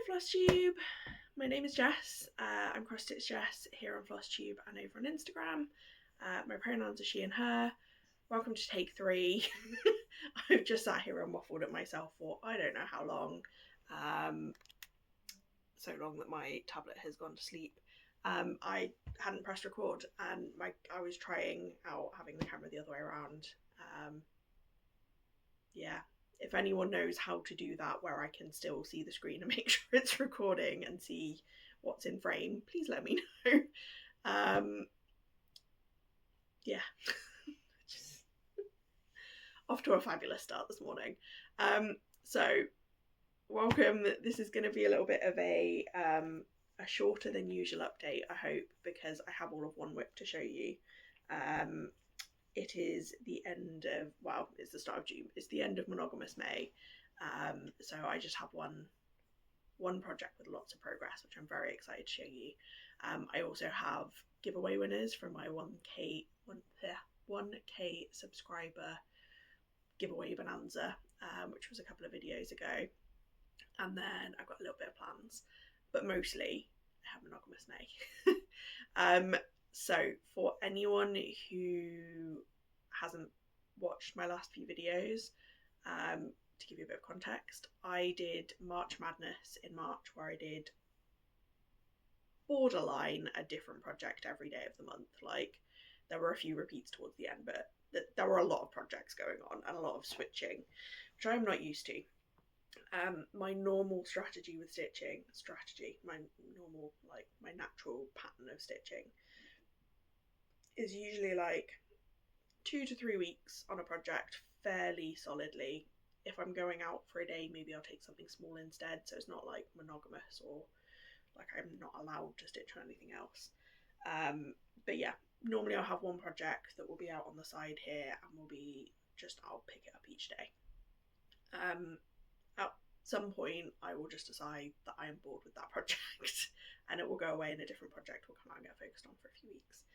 Flosstube, my name is Jess. I'm Cross Stitch Jess here on Flosstube and over on Instagram. My pronouns are she and her. Welcome to take 3. I've just sat here and waffled at myself for I don't know how long. So long that my tablet has gone to sleep. I hadn't pressed record and I was trying out having the camera the other way around. Yeah. If anyone knows how to do that where I can still see the screen and make sure it's recording and see what's in frame, please let me know. Yeah. Just off to a fabulous start this morning. So welcome. This is going to be a little bit of a shorter than usual update, I hope, because I have all of one whip to show you. It is the end of, well, it's the start of June. It's the end of Monogamous May. So I just have one project with lots of progress, which I'm very excited to show you. I also have giveaway winners from my 1K subscriber giveaway bonanza, which was a couple of videos ago. And then I've got a little bit of plans, but mostly I have Monogamous May. So for anyone who hasn't watched my last few videos, to give you a bit of context, I did March Madness in March, where I did borderline a different project every day of the month. Like, there were a few repeats towards the end, but there were a lot of projects going on and a lot of switching, which I'm not used to. My normal strategy with stitching, my natural pattern of stitching is usually like 2 to 3 weeks on a project fairly solidly. If I'm going out for a day, maybe I'll take something small instead, so it's not like monogamous or like I'm not allowed to stitch on anything else. But yeah, normally I'll have one project that will be out on the side here and will be just, I'll pick it up each day. At some point I will just decide that I am bored with that project and it will go away and a different project will come out and get focused on for a few weeks.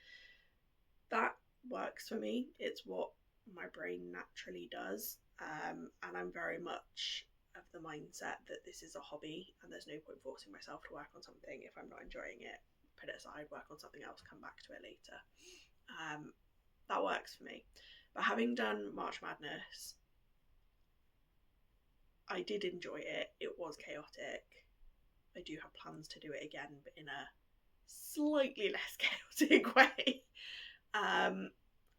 That works for me. It's what my brain naturally does, and I'm very much of the mindset that this is a hobby and there's no point forcing myself to work on something if I'm not enjoying it. Put it aside, work on something else, come back to it later. That works for me. But having done March Madness, I did enjoy it. It was chaotic. I do have plans to do it again, but in a slightly less chaotic way.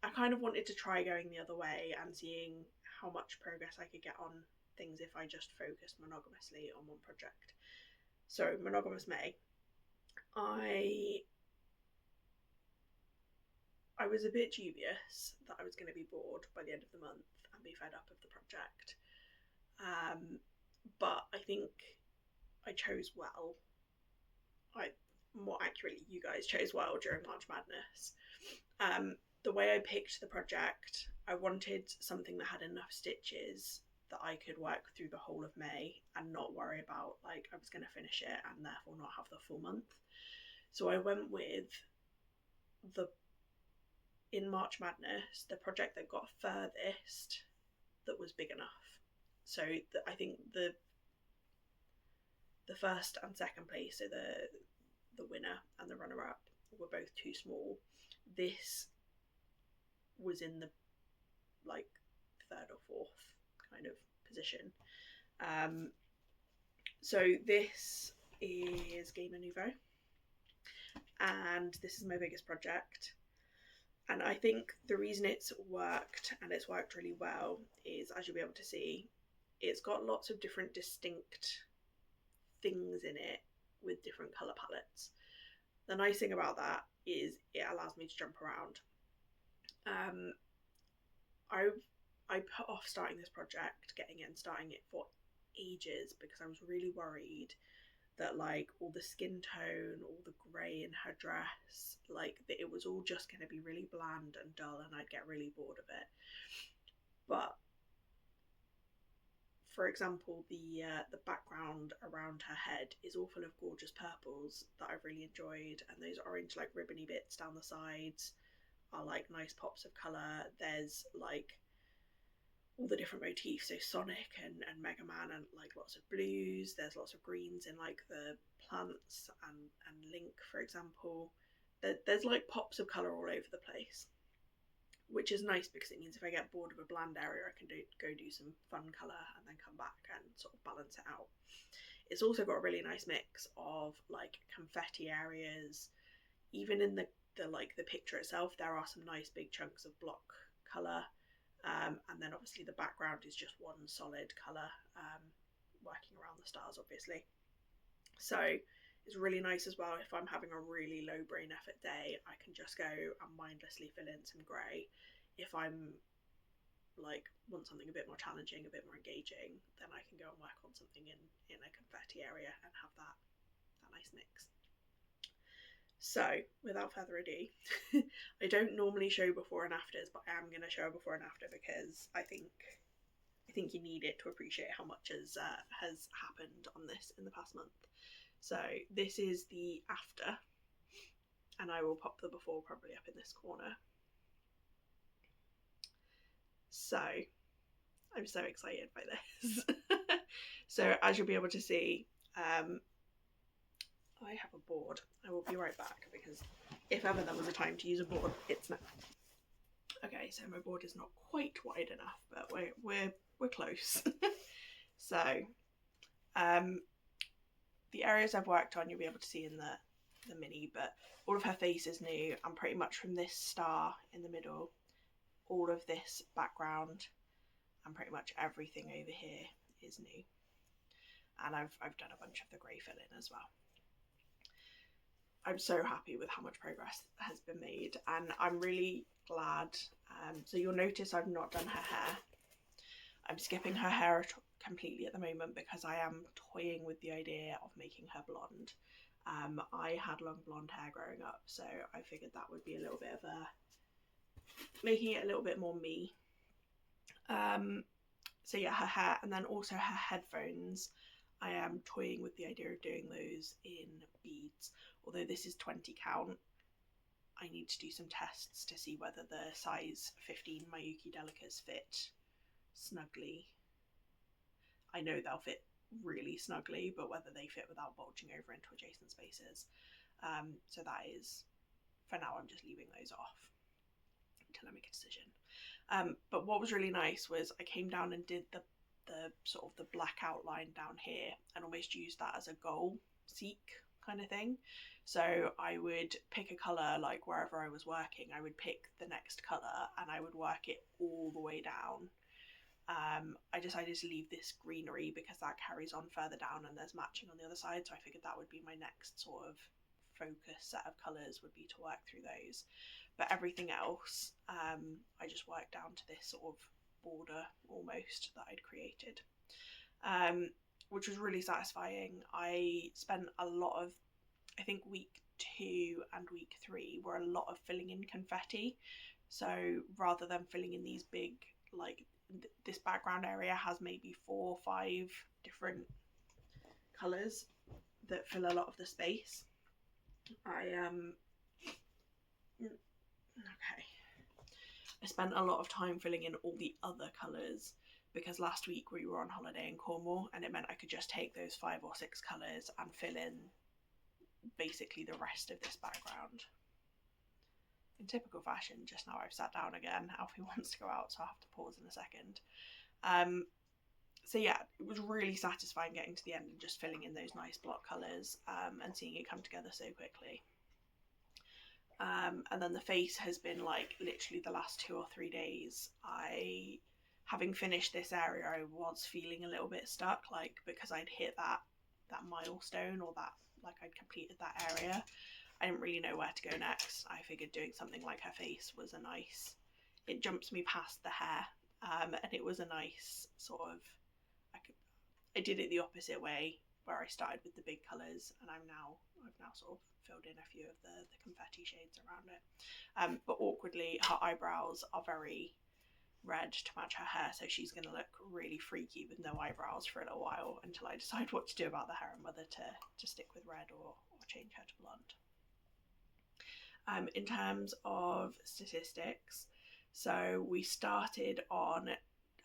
I kind of wanted to try going the other way and seeing how much progress I could get on things if I just focused monogamously on one project. So Monogamous May, I was a bit dubious that I was going to be bored by the end of the month and be fed up of the project. But I think I chose well. More accurately, you guys chose well during March Madness. The way I picked the project, I wanted something that had enough stitches that I could work through the whole of May and not worry about like I was going to finish it and therefore not have the full month. So I went with in March Madness, the project that got furthest that was big enough. So I think the first and second place, so the winner and the runner-up, were both too small. This was in the like 3rd or 4th kind of position. So this is Nouveau, and this is my biggest project. And I think the reason it's worked, and it's worked really well, is, as you'll be able to see, it's got lots of different distinct things in it with different colour palettes. The nice thing about that is it allows me to jump around. I put off starting this project, getting it and starting it for ages because I was really worried that like all the skin tone, all the grey in her dress, like that it was all just going to be really bland and dull and I'd get really bored of it. But for example, the background around her head is all full of gorgeous purples that I've really enjoyed, and those orange like ribbony bits down the sides are like nice pops of colour. There's like all the different motifs, so Sonic and Mega Man, and like lots of blues. There's lots of greens in like the plants and Link, for example. There's like pops of colour all over the place, which is nice because it means if I get bored of a bland area, I can go do some fun colour and then come back and sort of balance it out. It's also got a really nice mix of like confetti areas. Even in the picture itself, there are some nice big chunks of block colour. And then obviously the background is just one solid colour, working around the stars obviously. So it's really nice as well if I'm having a really low brain effort day, I can just go and mindlessly fill in some grey. If I'm like want something a bit more challenging, a bit more engaging, then I can go and work on something in a confetti area and have that nice mix. So, without further ado, I don't normally show before and afters, but I am going to show a before and after because I think you need it to appreciate how much has happened on this in the past month. So this is the after, and I will pop the before probably up in this corner. So I'm so excited by this. So as you'll be able to see, I have a board. I will be right back because if ever there was a time to use a board, it's now. Okay, so my board is not quite wide enough, but we're close. So, the areas I've worked on, you'll be able to see in the mini, but all of her face is new, and pretty much from this star in the middle, all of this background, and pretty much everything over here is new. And I've done a bunch of the grey fill-in as well. I'm so happy with how much progress has been made, and I'm really glad. So you'll notice I've not done her hair. I'm skipping her hair completely at the moment because I am toying with the idea of making her blonde. I had long blonde hair growing up, so I figured that would be a little bit of making it a little bit more me. So yeah, her hair, and then also her headphones. I am toying with the idea of doing those in beads. Although this is 20 count, I need to do some tests to see whether the size 15 Miyuki Delicas fit snugly. I know they'll fit really snugly, but whether they fit without bulging over into adjacent spaces. So that is, for now, I'm just leaving those off until I make a decision. But what was really nice was I came down and did the sort of the black outline down here and almost used that as a goal seek kind of thing. So I would pick a colour, like wherever I was working, I would pick the next colour and I would work it all the way down. I decided to leave this greenery because that carries on further down and there's matching on the other side, so I figured that would be my next sort of focus set of colours, would be to work through those. But everything else, I just worked down to this sort of border almost that I'd created, which was really satisfying. I spent a lot of, I think week 2 and week 3 were a lot of filling in confetti. So rather than filling in these big, like this background area has maybe 4 or 5 different colours that fill a lot of the space. I spent a lot of time filling in all the other colours because last week we were on holiday in Cornwall and it meant I could just take those 5 or 6 colours and fill in basically the rest of this background. In typical fashion, just now I've sat down again. Alfie wants to go out, so I'll have to pause in a second. So yeah, it was really satisfying getting to the end and just filling in those nice block colours and seeing it come together so quickly. And then the face has been like literally the last 2 or 3 days. Having finished this area, I was feeling a little bit stuck, like because I'd hit that milestone, or that, like I'd completed that area. I didn't really know where to go next. I figured doing something like her face was a nice, it jumps me past the hair, and it was a nice sort of, I did it the opposite way, where I started with the big colours and I've now sort of filled in a few of the confetti shades around it. But awkwardly, her eyebrows are very red to match her hair, so she's going to look really freaky with no eyebrows for a little while until I decide what to do about the hair and whether to stick with red or change her to blonde. In terms of statistics, so we started on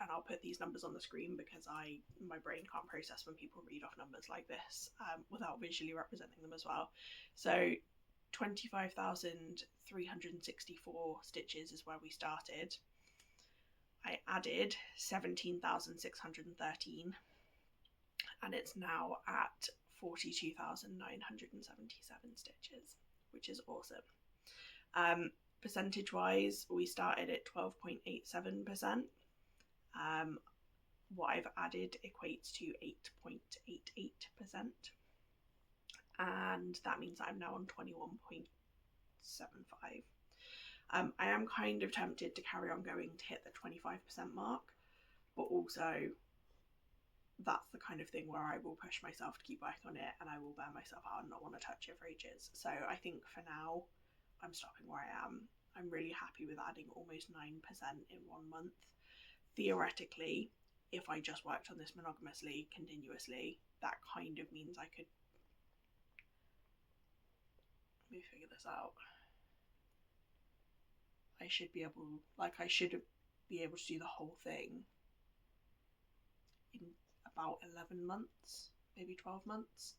and I'll put these numbers on the screen because my brain can't process when people read off numbers like this without visually representing them as well. So 25,364 stitches is where we started. I added 17,613 and it's now at 42,977 stitches, which is awesome. Percentage wise, we started at 12.87%. What I've added equates to 8.88%, and that means I'm now on 21.75. I am kind of tempted to carry on going to hit the 25% mark, but also that's the kind of thing where I will push myself to keep working on it and I will burn myself out and not want to touch it for ages. So I think for now I'm stopping where I am. I'm really happy with adding almost 9% in 1 month. Theoretically, if I just worked on this monogamously continuously, that kind of means I could, let me figure this out. I should be able to do the whole thing in about 11 months, maybe 12 months,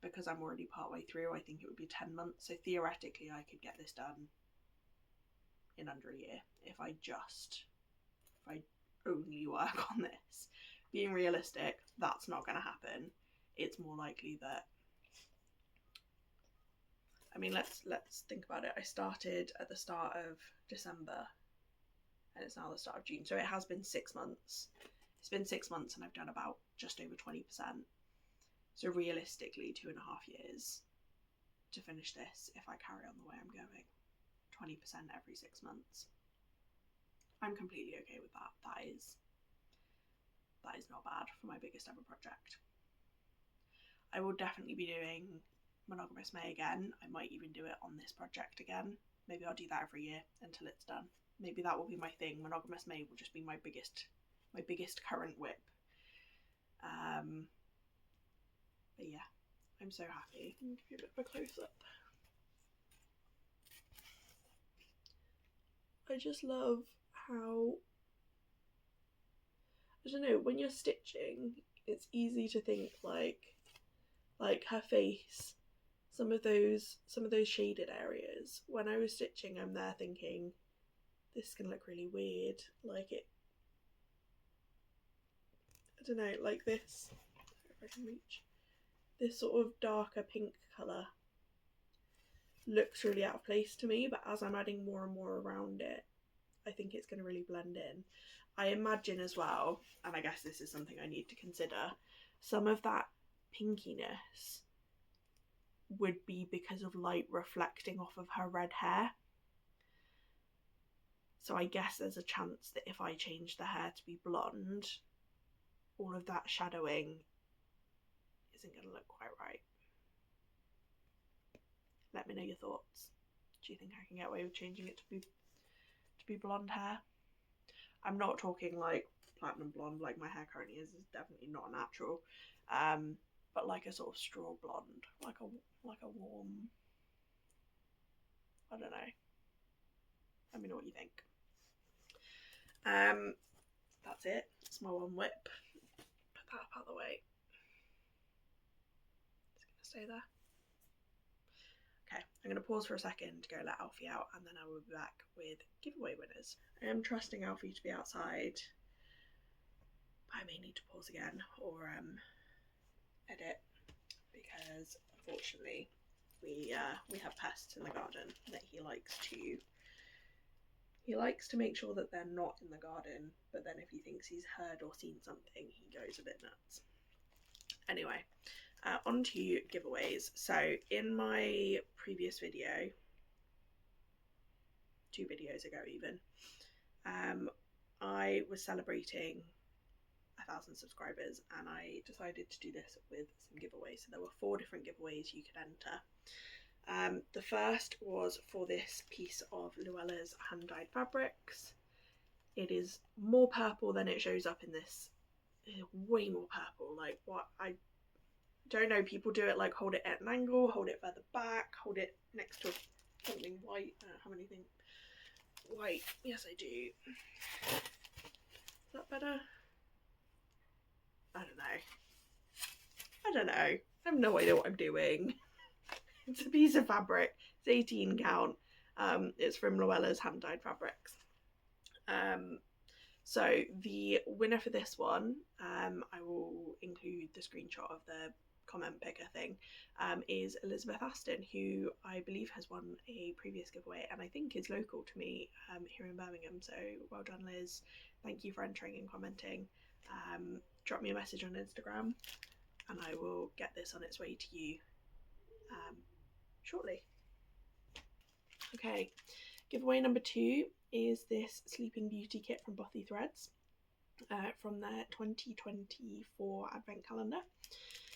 because I'm already partway through. I think it would be 10 months. So theoretically, I could get this done in under a year if I only work on this. Being realistic, that's not going to happen. It's more likely that, I mean, let's think about it. I started at the start of December and it's now the start of June, so it has been 6 months. It's been 6 months and I've done about just over 20%. So realistically, 2.5 years to finish this if I carry on the way I'm going. 20% every 6 months. I'm completely okay with that. That is not bad for my biggest ever project. I will definitely be doing Monogamous May again. I might even do it on this project again. Maybe I'll do that every year until it's done. Maybe that will be my thing. Monogamous May will just be my biggest current whip. But yeah, I'm so happy. I'll give you a bit of a close up. I just love how, I don't know, when you're stitching, it's easy to think like her face, some of those shaded areas. When I was stitching, I'm there thinking, this is gonna look really weird. Like it, I don't know, like this, if I can reach, this sort of darker pink colour looks really out of place to me, but as I'm adding more and more around it, I think it's going to really blend in. I imagine as well, and I guess this is something I need to consider, some of that pinkiness would be because of light reflecting off of her red hair. So I guess there's a chance that if I change the hair to be blonde, all of that shadowing isn't going to look quite right. Let me know your thoughts. Do you think I can get away with changing it to be blonde hair? I'm not talking like platinum blonde like my hair currently is. It's definitely not natural. But like a sort of straw blonde, like a warm, I don't know. Let me know what you think. That's it. It's my one whip. Put that up out of the way. It's gonna stay there. Okay, I'm going to pause for a second to go let Alfie out and then I will be back with giveaway winners. I am trusting Alfie to be outside, but I may need to pause again or edit because unfortunately we have pests in the garden that he likes to make sure that they're not in the garden, but then if he thinks he's heard or seen something, he goes a bit nuts. Anyway, on to giveaways. So in my previous video, 2 videos ago even, I was celebrating 1,000 subscribers and I decided to do this with some giveaways. So there were 4 different giveaways you could enter. The first was for this piece of Luella's hand-dyed fabrics. It is more purple than it shows up in this. Way more purple. Like, what, I don't know, people do it like hold it at an angle, hold it further back, hold it next to something white. I don't have anything white. Yes, I do. Is that better? I don't know. I have no idea what I'm doing. It's a piece of fabric. It's 18 count. It's from Luella's Hand Dyed Fabrics. So the winner for this one, I will include the screenshot of the comment picker thing, is Elizabeth Aston, who I believe has won a previous giveaway and I think is local to me here in Birmingham. So well done, Liz. Thank you for entering and commenting. Drop me a message on Instagram and I will get this on its way to you shortly. Okay, giveaway number 2 is this Sleeping Beauty kit from Bothy Threads from their 2024 advent calendar.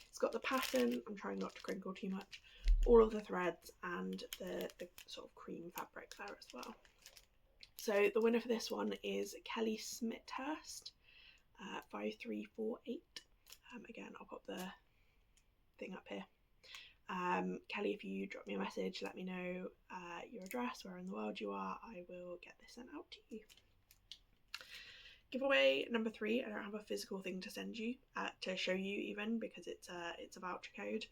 It's got the pattern, I'm trying not to crinkle too much, all of the threads and the sort of cream fabric there as well. So the winner for this one is Kelly Smithurst, 5348. Again, I'll pop the thing up here. Kelly, if you drop me a message, let me know your address, where in the world you are, I will get this sent out to you. Giveaway number 3, I don't have a physical thing to send you, to show you even, because it's a voucher code.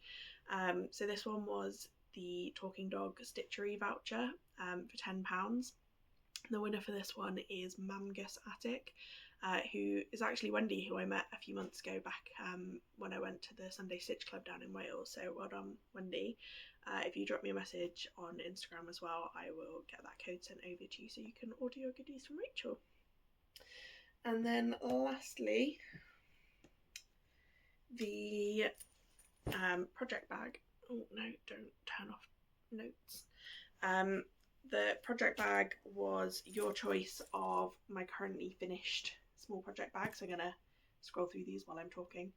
So this one was the Talking Dog Stitchery voucher for £10. The winner for this one is Mamgus Attic, who is actually Wendy, who I met a few months ago back when I went to the Sunday Stitch Club down in Wales. So well done, Wendy. If you drop me a message on Instagram as well, I will get that code sent over to you so you can order your goodies from Rachel. And then lastly, the project bag. Oh no, don't turn off notes. The project bag was your choice of my currently finished small project bags. So I'm gonna scroll through these while I'm talking.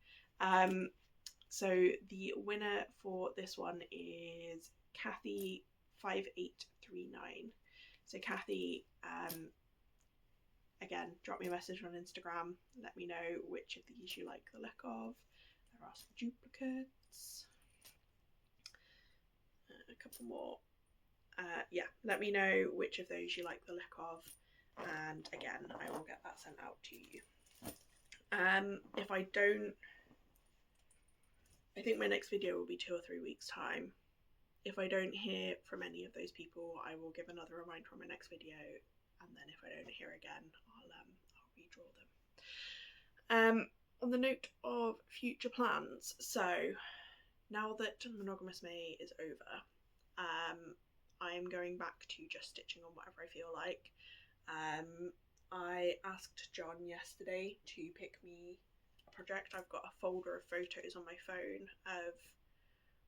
So the winner for this one is Kathy 5839. So Kathy, again, drop me a message on Instagram. Let me know which of these you like the look of. There are some duplicates. A couple more. Yeah, let me know which of those you like the look of, and again, I will get that sent out to you. If I don't, I think my next video will be 2 or 3 weeks time. If I don't hear from any of those people, I will give another reminder on my next video, and then if I don't hear again, I'll redraw them. On the note of future plans, so now that Monogamous May is over, I'm going back to just stitching on whatever I feel like. I asked John yesterday to pick me a project. I've got a folder of photos on my phone of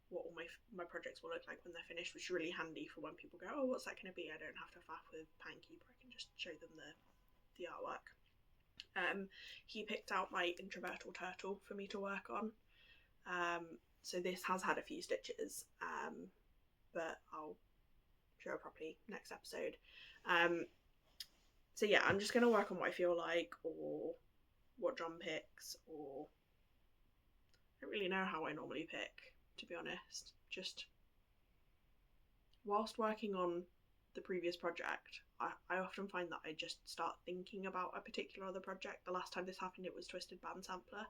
what all my projects will look like when they're finished, which is really handy for when people go, oh, what's that going to be? I don't have to faff with Pankeeper, I can just show them the artwork. He picked out my introvertal turtle for me to work on. So this has had a few stitches, but I'll show it properly next episode. So yeah, I'm just going to work on what I feel like, or what John picks, or I don't really know how I normally pick, to be honest. Just whilst working on the previous project, I often find that I just start thinking about a particular other project. The last time this happened, it was Twisted Band Sampler.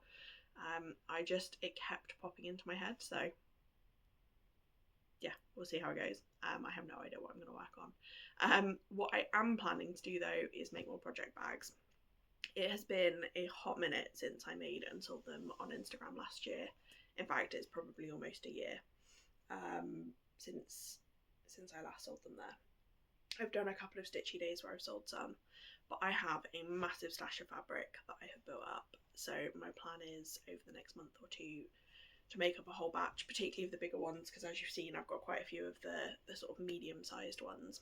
It kept popping into my head, so yeah, we'll see how it goes. I have no idea what I'm going to work on. What I am planning to do though is make more project bags. It has been a hot minute since I made and sold them on Instagram last year. In fact, it's probably almost a year since I last sold them there. I've done a couple of stitchy days where I've sold some, but I have a massive stash of fabric that I have built up. So my plan is over the next month or 2 to make up a whole batch, particularly of the bigger ones, because as you've seen, I've got quite a few of the sort of medium-sized ones.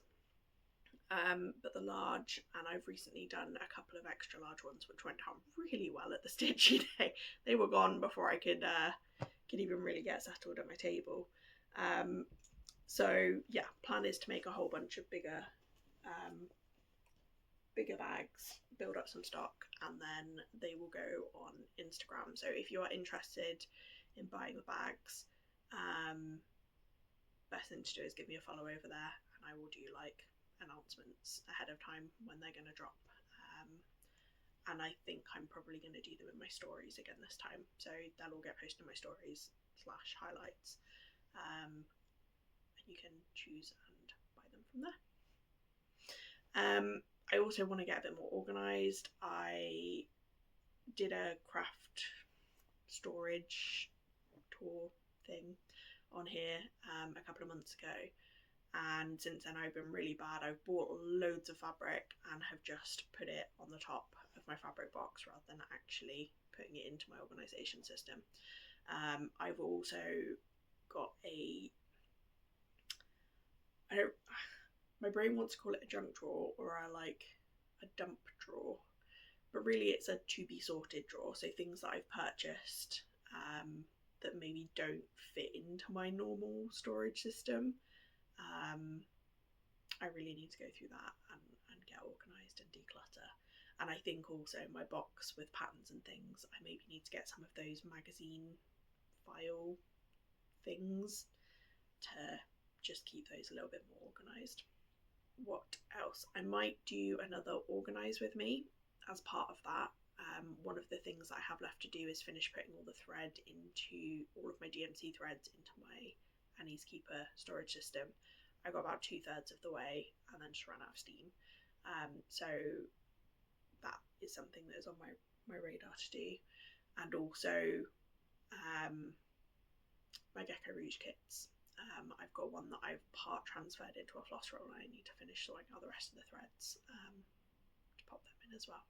But the large, and I've recently done a couple of extra large ones, which went down really well at the stitchy day. They were gone before I could even really get settled at my table. So yeah, plan is to make a whole bunch of bigger bags, build up some stock, and then they will go on Instagram. So if you are interested in buying the bags, best thing to do is give me a follow over there, and I will do like announcements ahead of time when they're going to drop, and I think I'm probably going to do them in my stories again this time, so they'll all get posted in my stories / highlights, and you can choose and buy them from there. I also want to get a bit more organised. I did a craft storage tour thing on here a couple of months ago, and since then I've been really bad. I've bought loads of fabric and have just put it on the top of my fabric box rather than actually putting it into my organisation system. I've also got my brain wants to call it a junk drawer or a dump drawer, but really it's a to be sorted drawer. So things that I've purchased that maybe don't fit into my normal storage system. I really need to go through that and get organised and declutter. And I think also my box with patterns and things, I maybe need to get some of those magazine file things to just keep those a little bit more organised. What else? I might do another organise with me as part of that. One of the things I have left to do is finish putting all the thread into all of my DMC threads into my Annie's Keeper storage system. I got about 2/3 of the way and then just ran out of steam. So that is something that is on my radar to do. And also my Gecko Rouge kits. I've got one that I've part transferred into a floss roll and I need to finish sorting out the rest of the threads to pop them in as well.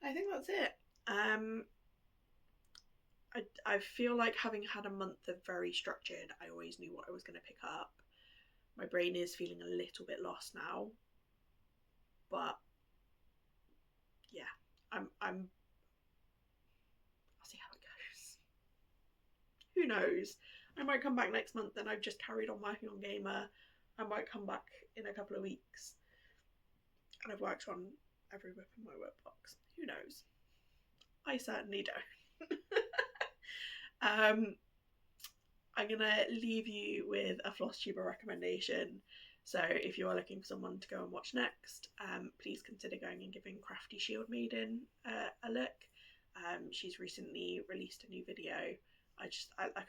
I think that's it. I feel like having had a month of very structured, I always knew what I was going to pick up. My brain is feeling a little bit lost now, but yeah, I'll see how it goes. Who knows? I might come back next month and I've just carried on working on Gamer. I might come back in a couple of weeks and I've worked on every whip in my workbox. Who knows? I certainly don't. I'm gonna leave you with a Flosstube recommendation. So if you are looking for someone to go and watch next, please consider going and giving Crafty Shield Maiden a look. She's recently released a new video. I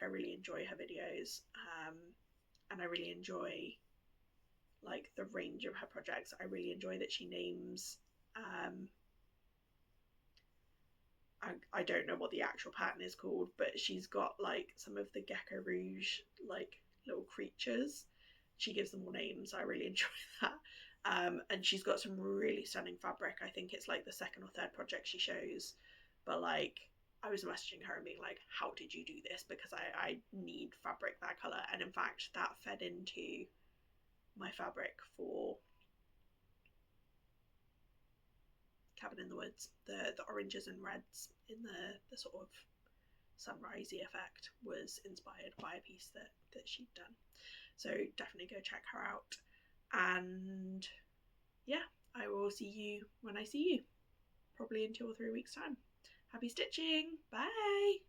really enjoy her videos, and I really enjoy like the range of her projects. I really enjoy that she names I don't know what the actual pattern is called, but she's got like some of the Gecko Rouge like little creatures. She gives them all names. I really enjoy that. And she's got some really stunning fabric. I think it's like the second or third project she shows, but like I was messaging her and being like, how did you do this? Because I need fabric that colour. And in fact, that fed into my fabric for Cabin in the Woods. The oranges and reds in the sort of sunrisey effect was inspired by a piece that she'd done. So definitely go check her out. And yeah, I will see you when I see you, probably in 2 or 3 weeks' time. Happy stitching! Bye!